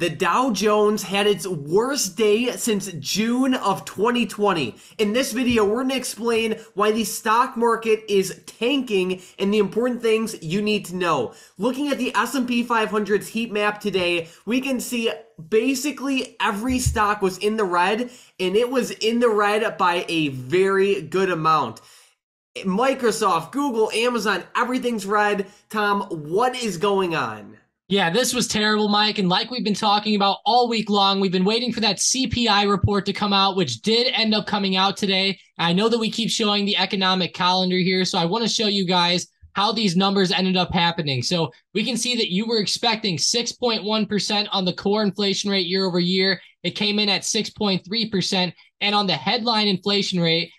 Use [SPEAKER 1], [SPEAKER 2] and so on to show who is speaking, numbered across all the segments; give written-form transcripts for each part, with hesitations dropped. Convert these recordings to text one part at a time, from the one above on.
[SPEAKER 1] The Dow Jones had its worst day since June of 2020. In this video, we're going to explain why the stock market is tanking and the important things you need to know. Looking at the S&P 500's heat map today, we can see basically every stock was in the red, and it was in the red by a very good amount. Microsoft, Google, Amazon, everything's red. Tom, what is going on?
[SPEAKER 2] Yeah, this was terrible, Mike. And like we've been talking about all week long, we've been waiting for that CPI report to come out, which did end up coming out today. I know that we keep showing the economic calendar here, so I want to show you guys how these numbers ended up happening. So we can see that you were expecting 6.1% on the core inflation rate year over year. It came in at 6.3%. And on the headline inflation rate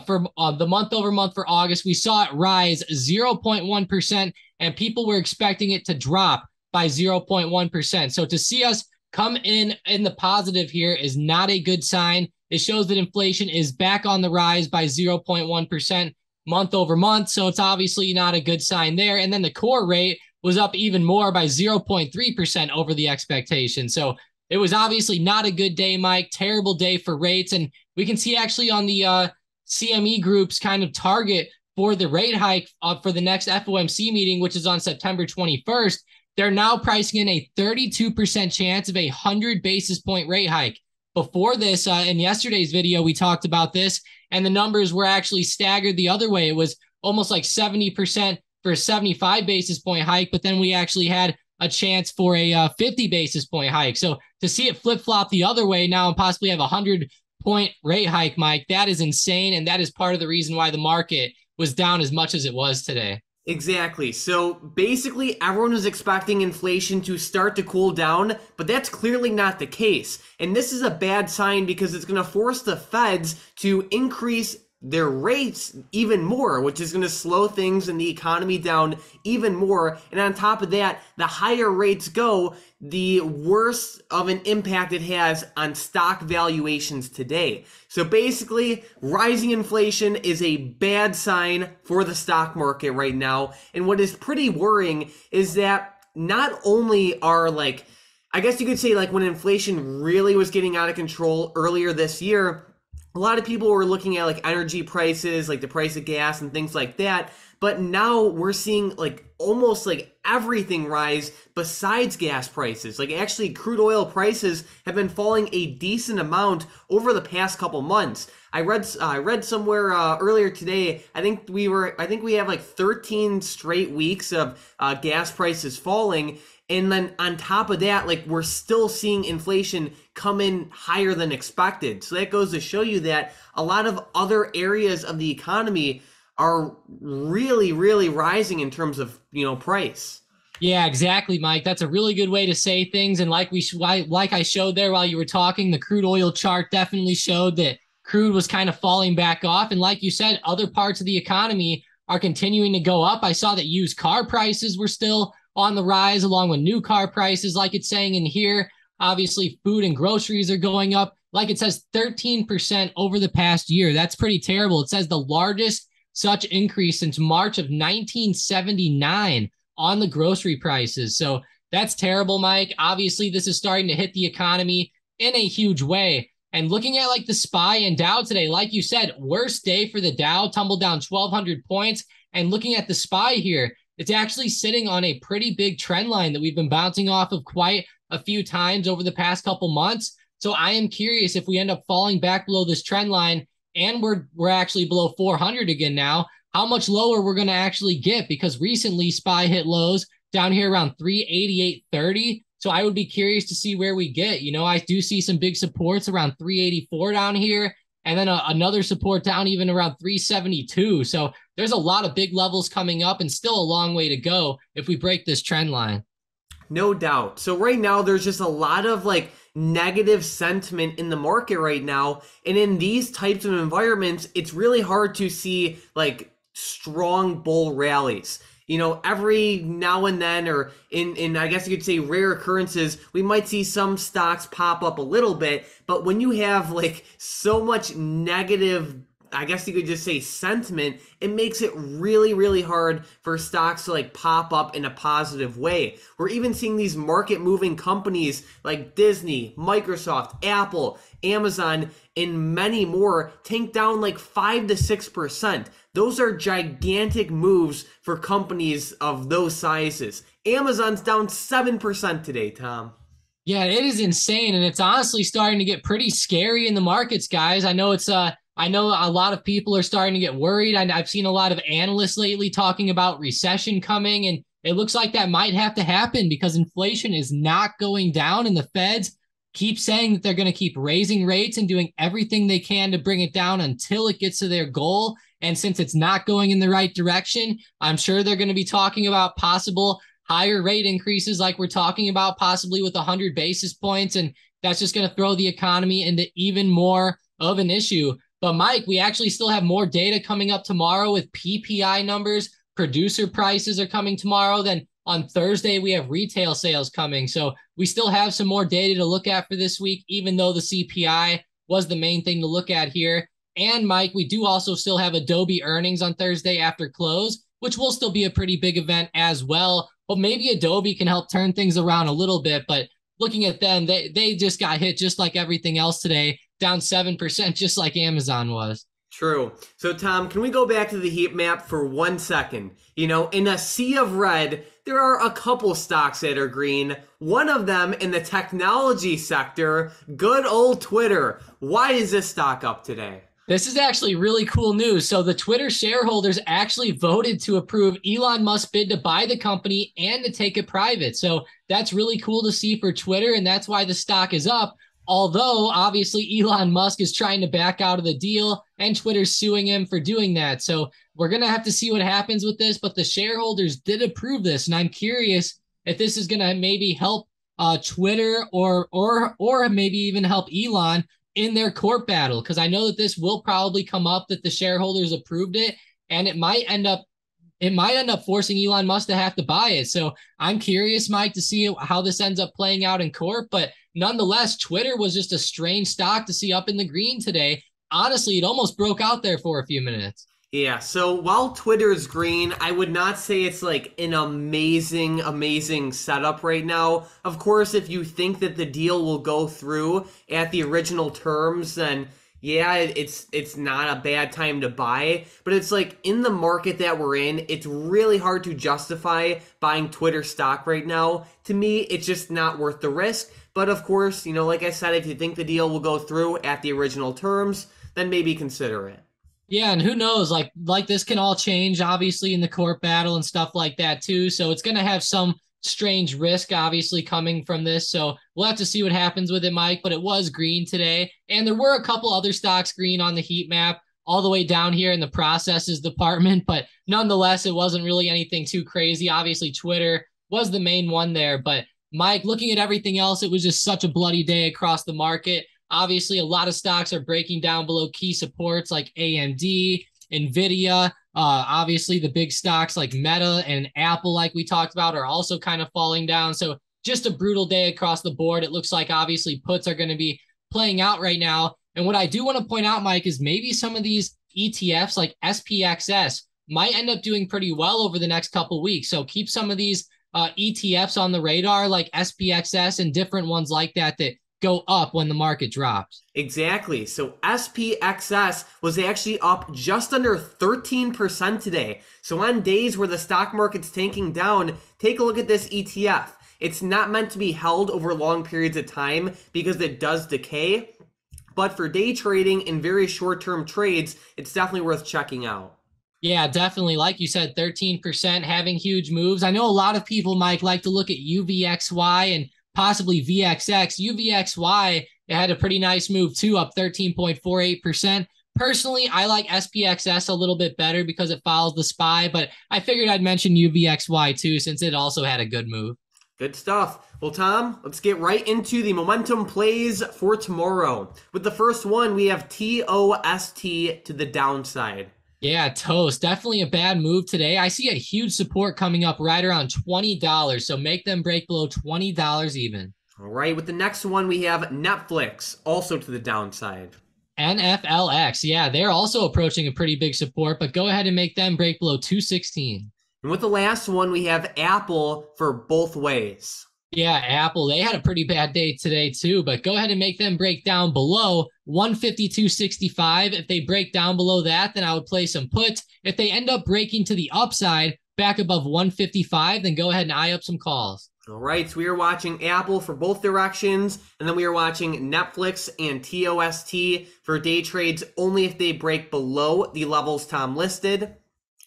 [SPEAKER 2] for the month over month for August, we saw it rise 0.1%, and people were expecting it to drop by 0.1%. So to see us come in the positive here is not a good sign. It shows that inflation is back on the rise by 0.1% month over month. So it's obviously not a good sign there. And then the core rate was up even more by 0.3% over the expectation. So it was obviously not a good day, Mike. Terrible day for rates. And we can see actually on the CME Group's kind of target for the rate hike for the next FOMC meeting, which is on September 21st, they're now pricing in a 32% chance of a 100 basis point rate hike. Before this, in yesterday's video, we talked about this, and the numbers were actually staggered the other way. It was almost like 70% for a 75 basis point hike, but then we actually had a chance for a 50 basis point hike. So to see it flip-flop the other way now and possibly have a 100-point rate hike, Mike, that is insane, and that is part of the reason why the market was down as much as it was today.
[SPEAKER 1] Exactly. So basically everyone was expecting inflation to start to cool down, but that's clearly not the case. And this is a bad sign because it's going to force the Feds to increase their rates even more, which is going to slow things in the economy down even more. And on top of that, the higher rates go, the worse of an impact it has on stock valuations today. So basically, rising inflation is a bad sign for the stock market right now. And what is pretty worrying is that not only are I guess you could say when inflation really was getting out of control earlier this year, a lot of people were looking at energy prices, the price of gas and things like that. But now we're seeing almost everything rise besides gas prices. Actually crude oil prices have been falling a decent amount over the past couple months. I read somewhere earlier today, I think we have 13 straight weeks of gas prices falling. And then on top of that, we're still seeing inflation come in higher than expected. So that goes to show you that a lot of other areas of the economy are really, really rising in terms of, price.
[SPEAKER 2] Yeah, exactly, Mike. That's a really good way to say things. And like I showed there while you were talking, the crude oil chart definitely showed that crude was kind of falling back off. And like you said, other parts of the economy are continuing to go up. I saw that used car prices were still on the rise along with new car prices, like it's saying in here. Obviously, food and groceries are going up. Like it says 13% over the past year. That's pretty terrible. It says the largest such increase since March of 1979 on the grocery prices. So that's terrible, Mike. Obviously, this is starting to hit the economy in a huge way. And looking at the SPY and Dow today, like you said, worst day for the Dow, tumbled down 1,200 points. And looking at the SPY here, it's actually sitting on a pretty big trend line that we've been bouncing off of quite a few times over the past couple months. So I am curious if we end up falling back below this trend line and we're actually below 400 again now, how much lower we're going to actually get, because recently SPY hit lows down here around 388.30. So I would be curious to see where we get. I do see some big supports around 384 down here, and then another support down even around 372. So there's a lot of big levels coming up and still a long way to go if we break this trend line.
[SPEAKER 1] No doubt. So right now there's just a lot of negative sentiment in the market right now. And in these types of environments, it's really hard to see strong bull rallies. Every now and then, or in I guess you could say rare occurrences, we might see some stocks pop up a little bit. But when you have so much negative I guess you could just say sentiment, it makes it really, really hard for stocks to like pop up in a positive way. We're even seeing these market moving companies like Disney, Microsoft, Apple, Amazon, and many more tank down like 5 to 6%. Those are gigantic moves for companies of those sizes. Amazon's down 7% today, Tom.
[SPEAKER 2] Yeah, it is insane, and it's honestly starting to get pretty scary in the markets, guys. I know a lot of people are starting to get worried. I've seen a lot of analysts lately talking about recession coming, and it looks like that might have to happen because inflation is not going down, and the Feds keep saying that they're going to keep raising rates and doing everything they can to bring it down until it gets to their goal. And since it's not going in the right direction, I'm sure they're going to be talking about possible higher rate increases like we're talking about, possibly with 100 basis points. And that's just going to throw the economy into even more of an issue. But Mike, we actually still have more data coming up tomorrow with PPI numbers. Producer prices are coming tomorrow. Then on Thursday, we have retail sales coming. So we still have some more data to look at for this week, even though the CPI was the main thing to look at here. And Mike, we do also still have Adobe earnings on Thursday after close, which will still be a pretty big event as well. But maybe Adobe can help turn things around a little bit. But looking at them, they just got hit just like everything else today, down 7%, just like Amazon was.
[SPEAKER 1] True. So, Tom, can we go back to the heat map for 1 second? You know, in a sea of red, there are a couple stocks that are green. One of them in the technology sector, good old Twitter. Why is this stock up today?
[SPEAKER 2] This is actually really cool news. So the Twitter shareholders actually voted to approve Elon Musk's bid to buy the company and to take it private. So that's really cool to see for Twitter, and that's why the stock is up. Although, obviously, Elon Musk is trying to back out of the deal, and Twitter's suing him for doing that. So we're going to have to see what happens with this, but the shareholders did approve this, and I'm curious if this is going to maybe help Twitter or maybe even help Elon in their court battle, because I know that this will probably come up that the shareholders approved it, and it might end up forcing Elon Musk to have to buy it. So I'm curious, Mike, to see how this ends up playing out in court. But nonetheless, Twitter was just a strange stock to see up in the green today. Honestly, it almost broke out there for a few minutes.
[SPEAKER 1] Yeah, so while Twitter's green, I would not say it's like an amazing, amazing setup right now. Of course, if you think that the deal will go through at the original terms, then yeah, it's not a bad time to buy. But it's like in the market that we're in, it's really hard to justify buying Twitter stock right now. To me, it's just not worth the risk. But of course, you know, like I said, if you think the deal will go through at the original terms, then maybe consider it.
[SPEAKER 2] Yeah, and who knows, like this can all change, obviously, in the court battle and stuff like that too. So it's going to have some strange risk, obviously, coming from this. So we'll have to see what happens with it, Mike. But it was green today, and there were a couple other stocks green on the heat map, all the way down here in the processes department. But nonetheless, it wasn't really anything too crazy. Obviously, Twitter was the main one there. But Mike, looking at everything else, it was just such a bloody day across the market. Obviously, a lot of stocks are breaking down below key supports like AMD, NVIDIA. Obviously, the big stocks like Meta and Apple, like we talked about, are also kind of falling down. So just a brutal day across the board. It looks like obviously puts are going to be playing out right now. And what I do want to point out, Mike, is maybe some of these ETFs like SPXS might end up doing pretty well over the next couple of weeks. So keep some of these ETFs on the radar like SPXS and different ones like that go up when the market drops.
[SPEAKER 1] Exactly. So SPXS was actually up just under 13% today. So on days where the stock market's tanking down, take a look at this ETF. It's not meant to be held over long periods of time because it does decay. But for day trading and very short-term trades, it's definitely worth checking out.
[SPEAKER 2] Yeah, definitely. Like you said, 13% having huge moves. I know a lot of people, Mike, like to look at UVXY and possibly VXX. UVXY, it had a pretty nice move too, up 13.48%. Personally, I like SPXS a little bit better because it follows the SPY, but I figured I'd mention UVXY too since it also had a good move.
[SPEAKER 1] Good stuff. Well, Tom, let's get right into the momentum plays for tomorrow. With the first one, we have TOST to the downside.
[SPEAKER 2] Yeah, toast. Definitely a bad move today. I see a huge support coming up right around $20, so make them break below $20 even.
[SPEAKER 1] All right, with the next one, we have Netflix, also to the downside.
[SPEAKER 2] NFLX. Yeah, they're also approaching a pretty big support, but go ahead and make them break below 216.
[SPEAKER 1] And with the last one, we have Apple for both ways.
[SPEAKER 2] Yeah, Apple, they had a pretty bad day today too, but go ahead and make them break down below 152.65. If they break down below that, then I would play some puts. If they end up breaking to the upside back above 155, then go ahead and eye up some calls.
[SPEAKER 1] All right, so we are watching Apple for both directions, and then we are watching Netflix and TOST for day trades only if they break below the levels Tom listed.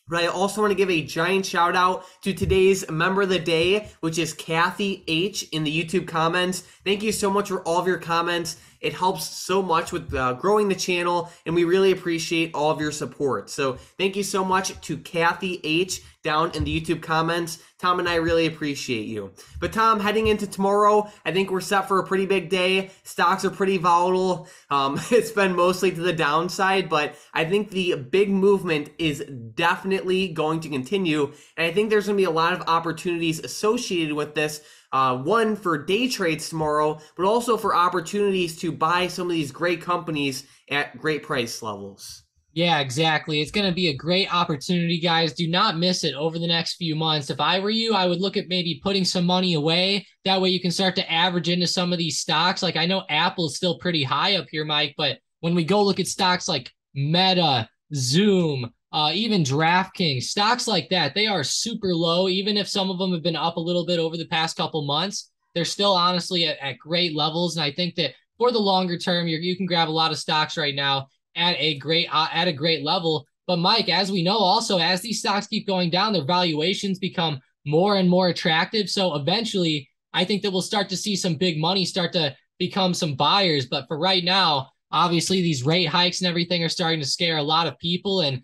[SPEAKER 1] But I also want to give a giant shout out to today's member of the day, which is Kathy H in the YouTube comments. Thank you so much for all of your comments. It helps so much with growing the channel, and we really appreciate all of your support. So thank you so much to Kathy H down in the YouTube comments. Tom and I really appreciate you. But Tom, heading into tomorrow, I think we're set for a pretty big day. Stocks are pretty volatile. It's been mostly to the downside, but I think the big movement is definitely going to continue. And I think there's going to be a lot of opportunities associated with this. One for day trades tomorrow, but also for opportunities to buy some of these great companies at great price levels.
[SPEAKER 2] Yeah, exactly. It's going to be a great opportunity, guys. Do not miss it over the next few months. If I were you, I would look at maybe putting some money away. That way you can start to average into some of these stocks. Like I know Apple is still pretty high up here, Mike, but when we go look at stocks like Meta, Zoom, even DraftKings, stocks like that, they are super low. Even if some of them have been up a little bit over the past couple months, they're still honestly at great levels. And I think that for the longer term, you can grab a lot of stocks right now at a great level. But Mike, as we know, also as these stocks keep going down, their valuations become more and more attractive. So eventually, I think that we'll start to see some big money start to become some buyers. But for right now, obviously these rate hikes and everything are starting to scare a lot of people. And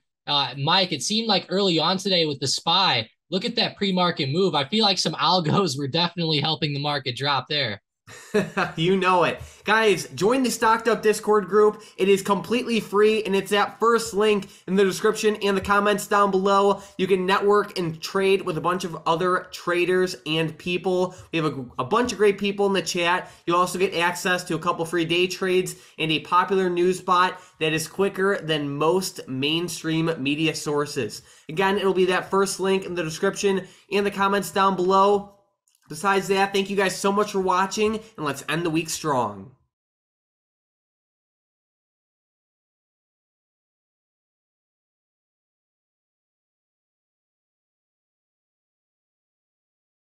[SPEAKER 2] Mike, it seemed like early on today with the SPY, look at that pre-market move. I feel like some algos were definitely helping the market drop there.
[SPEAKER 1] You know it. Guys, join the Stocked Up Discord group. It is completely free, and it's that first link in the description and the comments down below. You can network and trade with a bunch of other traders and people. We have a bunch of great people in the chat. You'll also get access to a couple free day trades and a popular news bot that is quicker than most mainstream media sources. Again, it'll be that first link in the description and the comments down below. Besides that, thank you guys so much for watching, and let's end the week strong.